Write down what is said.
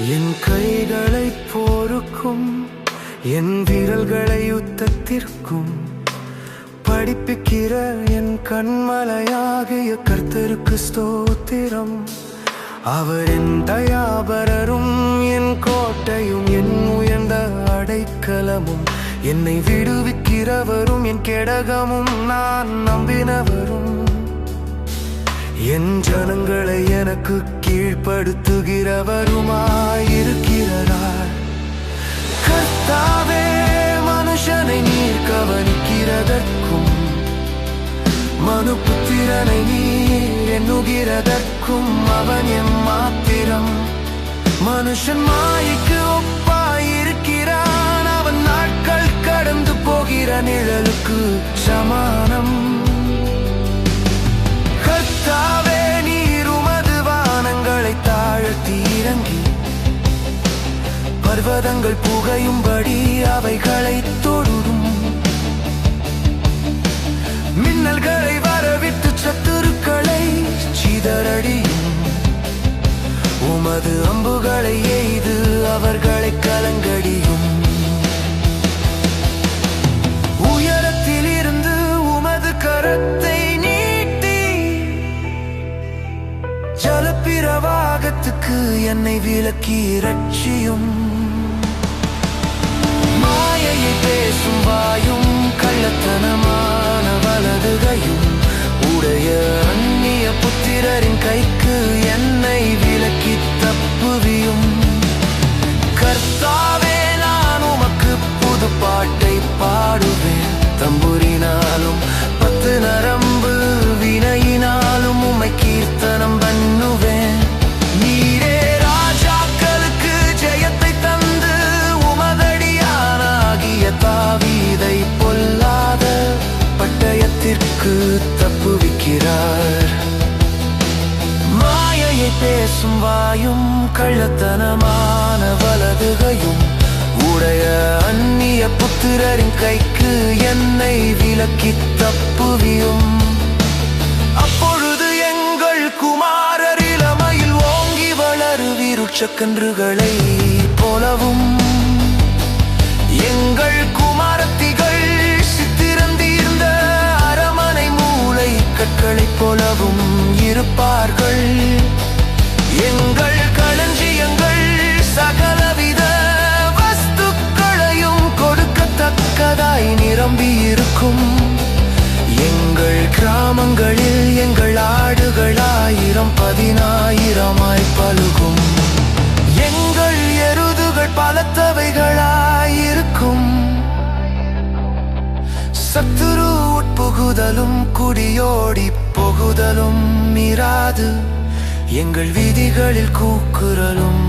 என் கைகளை போருக்கும் என் விரல்களை யுத்தத்திற்கும் படிப்பிக்கிற என் கண்மலையாகிய கர்த்தருக்கு ஸ்தோத்திரம். அவர் என் தயாபரரும் என் கோட்டையும் என் உயர்ந்த அடைக்கலமும் என்னை விடுவிக்கிறவரும் என் கெடகமும் நான் நம்பினவரும். என் ஜனங்களை எனக்கு கீழ்ப்படுத்துகிறவருமாயிருக்கிறார். கர்த்தாவே, மனுஷனை நீர் கவனிக்கிறதற்கும் மனுபுத்திரனை நீர் எண்ணுகிறதற்கும் அவன் எம்மாத்திரம். மனுஷன் மாயைக்கு ஒப்பாயிருக்கிறான், அவன் நாட்கள் கடந்து போகிற நிழலுக்கு சமானம். கர்த்தாவே, நீர் உமது வானங்களை தாழ்த்தி இறங்கி பர்வதங்கள் புகையும்படி அவைகளை தொடுரும். மின்னல்களை வரவிட்டு சத்துருக்களை சிதறடியும். உமது அம்புகளை எய்து அவர்களை கலங்கடியும். உயரத்தில் இருந்து உமது கரத்தை நீட்டி ஜலப்பிரவாகத்துக்கு என்னை விலக்கி இரட்சியும். மாயையை பேசும் வாயும் கள்ளத்தனமான வலதுகையும் உடைய அந்நிய புத்திரரின் கைக்கு என்னை விலக்கி தப்புவியும். கர்த்தாவே, நான் உமக்கு புது பாட்டை பாடுவேன். தம்புரினாலும் 10 நரம்பு வினையினாலும் உம்மை கீர்த்தனம் பண்ணுவேன். நீரே ராஜாக்களுக்கு ஜெயத்தை தந்து உமதடியானாகிய தாவீதை பொல்லாத பட்டயத்திற்கு தப்புவிக்கிறார். மாயையை பேசும் வாயும் கள்ளத்தனமான வலதுகையும் உடைய அந்நிய புத்திரரின் கைக்கு என்னை விலக்கி தப்புவியும். அப்பொழுது எங்கள் குமாரர் இளமையில் ஓங்கி வளரு விருட்சக்கன்றுகளை போலவும் எங்கள் குமாரத்திகள் சித்திரந்தீர்ந்த அரமனை மூளை கற்களைப் போலவும் இருப்பார்கள். எங்கள் களஞ்சியங்கள் சகலவித வஸ்துக்களையும் கொடுக்கத்தக்கதாய் நிரம்பி இருக்கும். எங்கள் கிராமங்களில் எங்கள் ஆடுகள் 1000-10,000 பலுகும். எங்கள் எருதுகள் பலத்தவைகளாயிருக்கும். சத்துரு உட்புகுதலும் குடியோடி போகுதலும் இராது. எங்கள் வீதிகளில் கூக்குரலும்